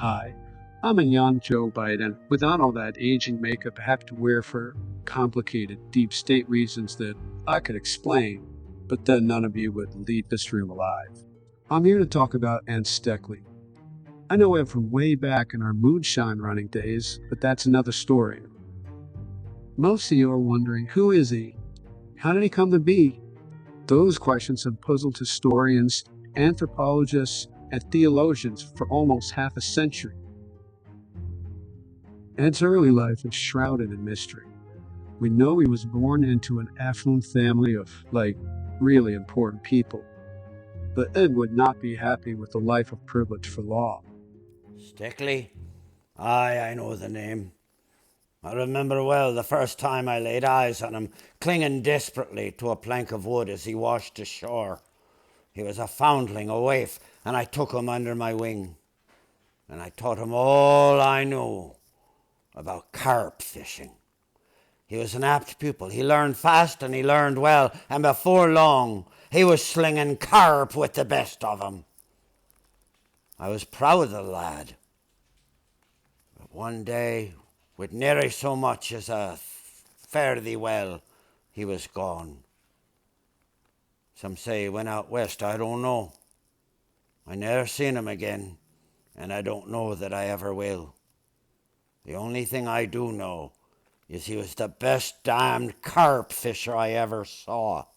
Hi, I'm a young Joe Biden without all that aging makeup I have to wear for complicated, deep state reasons that I could explain, but then none of you would leave this room alive. I'm here to talk about Steckley. I know him from way back in our moonshine running days, but that's another story. Most of you are wondering, who is he? How did he come to be? Those questions have puzzled historians, anthropologists, and theologians for almost half a century. Ed's early life is shrouded in mystery. We know he was born into an affluent family of, really important people. But Ed would not be happy with a life of privilege for long. Steckley? Aye, I know the name. I remember well the first time I laid eyes on him, clinging desperately to a plank of wood as he washed ashore. He was a foundling, a waif, and I took him under my wing. And I taught him all I knew about carp fishing. He was an apt pupil. He learned fast and he learned well, and before long he was slinging carp with the best of 'em. I was proud of the lad. But one day, with nary so much as a fare thee well, he was gone. Some say he went out west, I don't know. I never seen him again, and I don't know that I ever will. The only thing I do know is he was the best damned carp fisher I ever saw.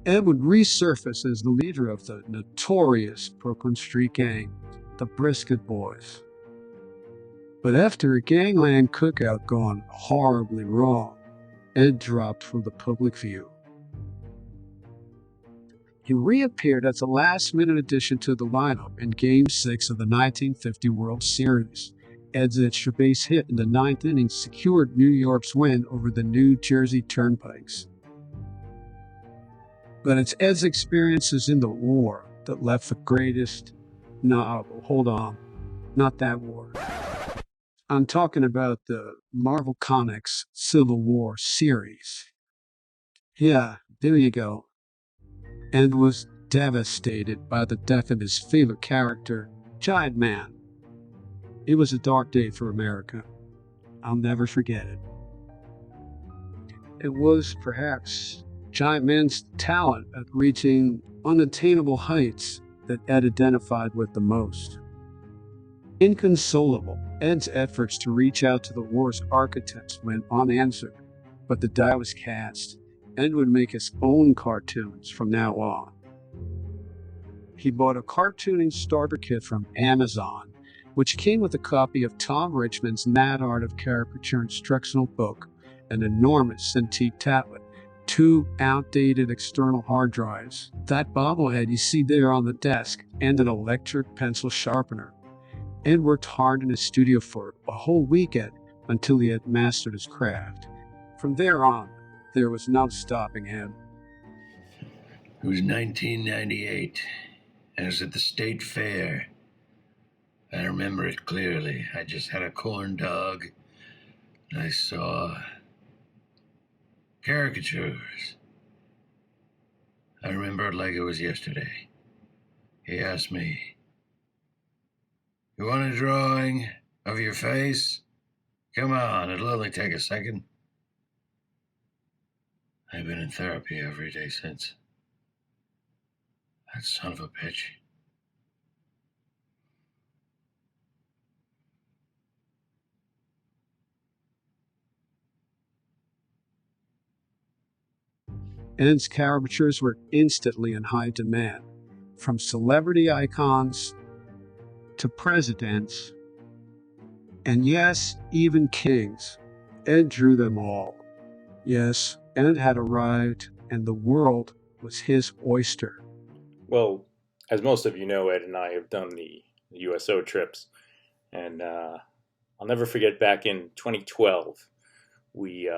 Ed would resurface as the leader of the notorious Brooklyn Street Gang, the Brisket Boys. But after a gangland cookout gone horribly wrong, Ed dropped from the public view. He reappeared as a last-minute addition to the lineup in Game 6 of the 1950 World Series. Ed's extra base hit in the ninth inning secured New York's win over the New Jersey Turnpikes. But it's Ed's experiences in the war that left the greatest... No, hold on. Not that war. I'm talking about the Marvel Comics Civil War series. Yeah, there you go. Ed was devastated by the death of his favorite character, Giant Man. It was a dark day for America. I'll never forget it. It was, perhaps, Giant Man's talent at reaching unattainable heights that Ed identified with the most. Inconsolable, Ed's efforts to reach out to the war's architects went unanswered, but the die was cast. Ed would make his own cartoons from now on. He bought a cartooning starter kit from Amazon, which came with a copy of Tom Richmond's Mad Art of Caricature instructional book, an enormous Cintiq tablet, 2 outdated external hard drives, that bobblehead you see there on the desk, and an electric pencil sharpener. Ed worked hard in his studio for a whole weekend until he had mastered his craft. From there on, there was no stopping him. It was 1998. I was at the state fair. I remember it clearly. I just had a corn dog, and I saw caricatures. I remember it like it was yesterday. He asked me, "You want a drawing of your face? Come on, it'll only take a second." I've been in therapy every day since. That son of a bitch. Ed's caricatures were instantly in high demand, from celebrity icons to presidents, and yes, even kings. Ed drew them all. Yes, Ed had arrived, and the world was his oyster. Well, as most of you know, Ed and I have done the USO trips, and I'll never forget back in 2012, we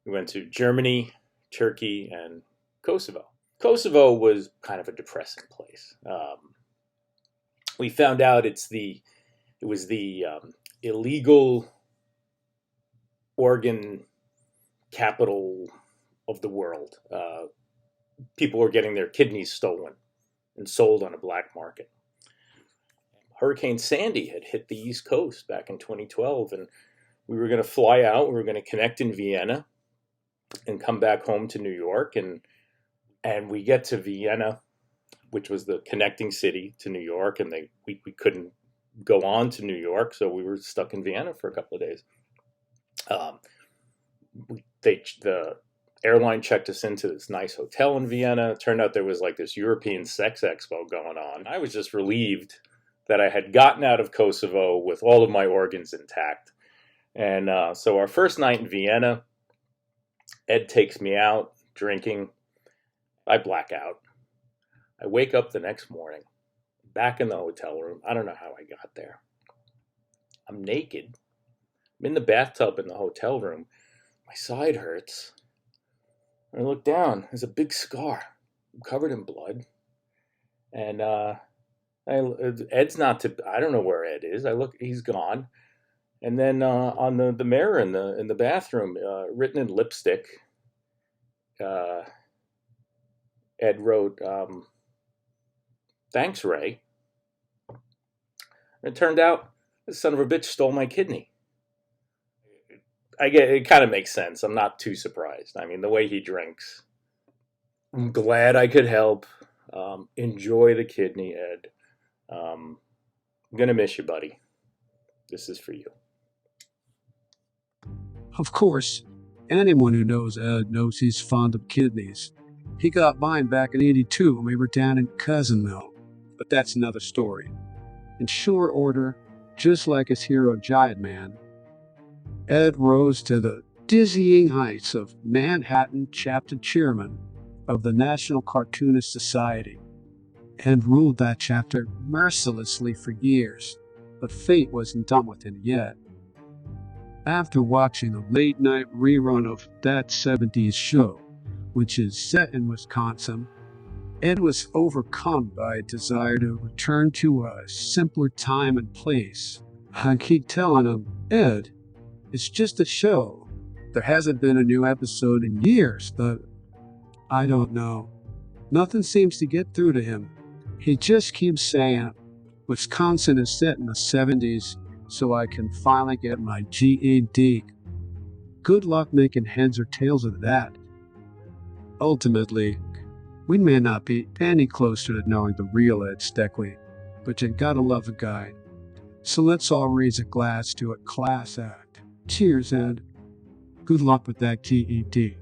went to Germany, Turkey, and Kosovo. Kosovo was kind of a depressing place. We found out it was the illegal organ capital of the world. People were getting their kidneys stolen and sold on a black market. Hurricane Sandy had hit the East Coast back in 2012, and we were going to fly out. We were going to connect in Vienna and come back home to New York. And we get to Vienna, which was the connecting city to New York, and we couldn't go on to New York, so we were stuck in Vienna for a couple of days. The airline checked us into this nice hotel in Vienna. It turned out there was like this European sex expo going on. I was just relieved that I had gotten out of Kosovo with all of my organs intact. And so our first night in Vienna, Ed takes me out drinking. I black out. I wake up the next morning, back in the hotel room. I don't know how I got there. I'm naked. I'm in the bathtub in the hotel room. My side hurts. I look down. There's a big scar. I'm covered in blood. And Ed's not to. I don't know where Ed is. I look. He's gone. And then on the mirror in the bathroom, written in lipstick, Ed wrote, "Thanks, Ray." And it turned out this son of a bitch stole my kidney. It kind of makes sense. I'm not too surprised. I mean, the way he drinks. I'm glad I could help. Enjoy the kidney, Ed. I'm gonna miss you, buddy. This is for you. Of course, anyone who knows Ed knows he's fond of kidneys. He got mine back in '82 when we were down in Cousinville, but that's another story. In short order, just like his hero Giant Man, Ed rose to the dizzying heights of Manhattan chapter chairman of the National Cartoonist Society, and ruled that chapter mercilessly for years, but fate wasn't done with him yet. After watching a late-night rerun of That 70s Show, which is set in Wisconsin, Ed was overcome by a desire to return to a simpler time and place. I keep telling him, Ed, it's just a show. There hasn't been a new episode in years, but I don't know. Nothing seems to get through to him. He just keeps saying, Wisconsin is set in the 70s, so I can finally get my GED. Good luck making heads or tails of that. Ultimately, we may not be any closer to knowing the real Ed Steckley, but you gotta love the guy. So let's all raise a glass to a class act. Cheers, Ed. Good luck with that GED.